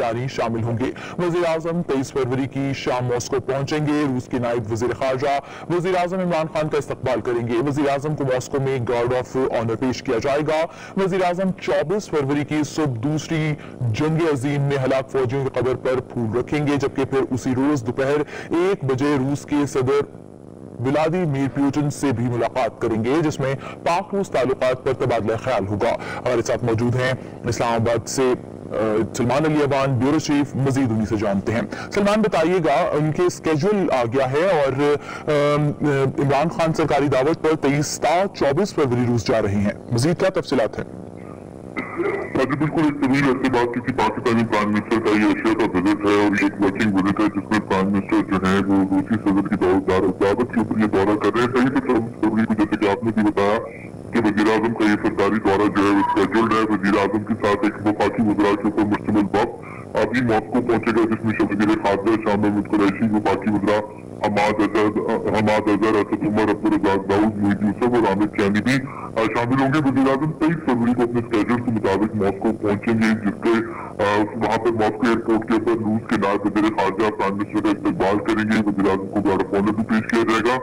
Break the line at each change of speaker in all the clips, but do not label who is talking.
एहलकारीन शामिल होंगे। वज़ीर आज़म 23 फरवरी की शाम मॉस्को पहुंचेंगे। रूस के नायब वज़ीर ख़ारजा वज़ीर आज़म इमरान खान का इस्तकबाल करेंगे। वज़ीर आज़म को मॉस्को में गार्ड ऑफ ऑनर पेश किया जाएगा। वज़ीर आज़म 24 फरवरी की सुबह दूसरी जंग अजीम में हलाक फौजियों की कब्र पर फूल रखेंगे, जबकि फिर उसी रोज दोपहर 1 बजे रूस के सदर व्लादिमीर पुतिन से भी मुलाकात करेंगे, जिसमें पाक रूस ताल्लुकात पर तबादला ख्याल होगा। हमारे साथ मौजूद हैं इस्लामाबाद से सलमान अली अबान, ब्यूरो चीफ। मजीद उन्हीं से जानते हैं। सलमान, बताइएगा, उनके स्केड्यूल आ गया है और इमरान खान सरकारी दावत पर 23 ता 24 फरवरी रूस जा रहे हैं। मजीद क्या तफसीलात है?
जी बिल्कुल, एक तवील ऐसी बात की पाकिस्तानी प्राइम मिनिस्टर का ये एशिया का विजिट है और ये एक वर्किंग विजिट है, जिसमें प्राइम मिनिस्टर जो है वो रूसी सदर की दावत के ऊपर ये दौरा कर रहे हैं। कहीं तो 24 फरवरी को, जैसे कि आपने भी बताया, कि वज़ीर आज़म का ये सरकारी दौरा जो है वो स्केड्यूल्ड है। वज़ीर आज़म के साथ एक वफाकी वज़रा के ऊपर मुश्तमिल वक्त अभी मॉस्को पहुंचेगा, जिसमें वज़ीर ख़ारजा शाह महमूद कुरैशी, वफाकी वज़रा हमाद अजहर, असद उमर, अब्दुल रज़ाक दाऊद, मुहीद यूसुफ और आमिर कैनी भी शामिल होंगे। वज़ीर आज़म 23 फरवरी को अपने स्केड्यूल के मुताबिक मॉस्को पहुंचेंगे, जिसके वहाँ पर मॉस्को एयरपोर्ट के ऊपर रूस के नायब वज़ीर ख़ारजा प्राइम मिनिस्टर का इस्तकबाल करेंगे। वज़ीर आज़म को गार्ड ऑफ ऑनर भी पेश किया जाएगा।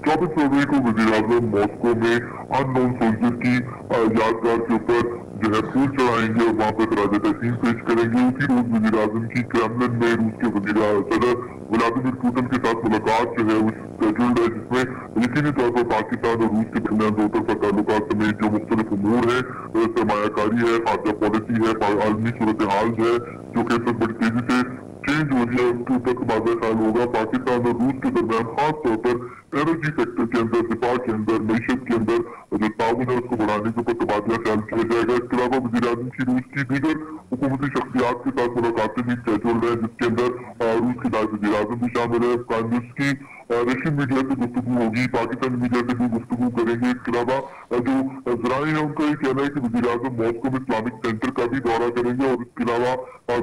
24 फरवरी को वज़ीर आज़म मॉस्को में अननोन सोल्जर्स की यादगार के ऊपर जो है फूल चढ़ाएंगे और वहाँ पर खराज तहसीन पेश करेंगे। उसी रोज वज़ीर आज़म की क्रेमलिन में रूस के सदर व्लादिमीर पुतिन के साथ मुलाकात जो है वो शेड्यूल्ड है, जिसमें यकीनी तौर पर पाकिस्तान और रूस के दरमियान दो तरफा ताल्लुकात समेत जो मुख्तलिफ उमूर है, सरमायाकारी है, खारजा पॉलिसी है, आलमी सूरत हाल है जो कि बड़ी तेजी से चेंज हो रही है, उसके ऊपर तबादला ख्याल होगा। पाकिस्तान और रूस के दरमियान खास तौर पर एनर्जी सेक्टर के अंदर, दिफा के अंदर, मीशत के अंदर जो ताउन है उसको बढ़ाने के ऊपर तबादला ख्याल किया जाएगा। इसके अलावा वज़ीर आज़म की रूस की दीगर हुकूमती शख्सियात के साथ मुलाकातें भी शेड्यूल्ड है, जिसके अंदर रूस के नायब वज़ीर आज़म भी शामिल है। प्राइम मिनिस्टर की रशियन मीडिया से गुफ्तगू होगी, पाकिस्तानी मीडिया से भी गुफ्तगू करेंगे। इसके अलावा जो जराए हैं उनका ये कहना है कि वज़ीर आज़म मॉस्को में इस्लामिक सेंटर का भी दौरा करेंगे और इसके अलावा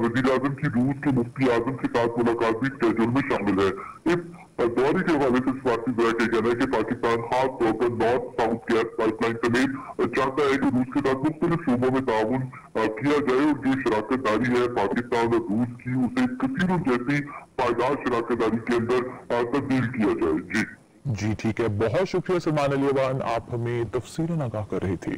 वज़ीर आज़म की रूस के मुफ्ती आज़म के साथ मुलाकात भी शेड्यूल में शामिल है। इस दौरे के हवाले से सफारती ज़रा का कहना है कि पाकिस्तान खास तौर पर नॉर्थ साउथ गैस पाइपलाइन समेत चाहता है कि रूस के साथ मुख्तलिफ शोबों में ताउन किया जाए और जो शराकत दारी है पाकिस्तान और रूस की, उसे कसीरों जैसी पायदार शराकत दारी के अंदर तब्दील किया जाए। जी
ठीक है, बहुत शुक्रिया सलमान अली अबान, आप हमें तफसीलन आगाह कर रहे थे।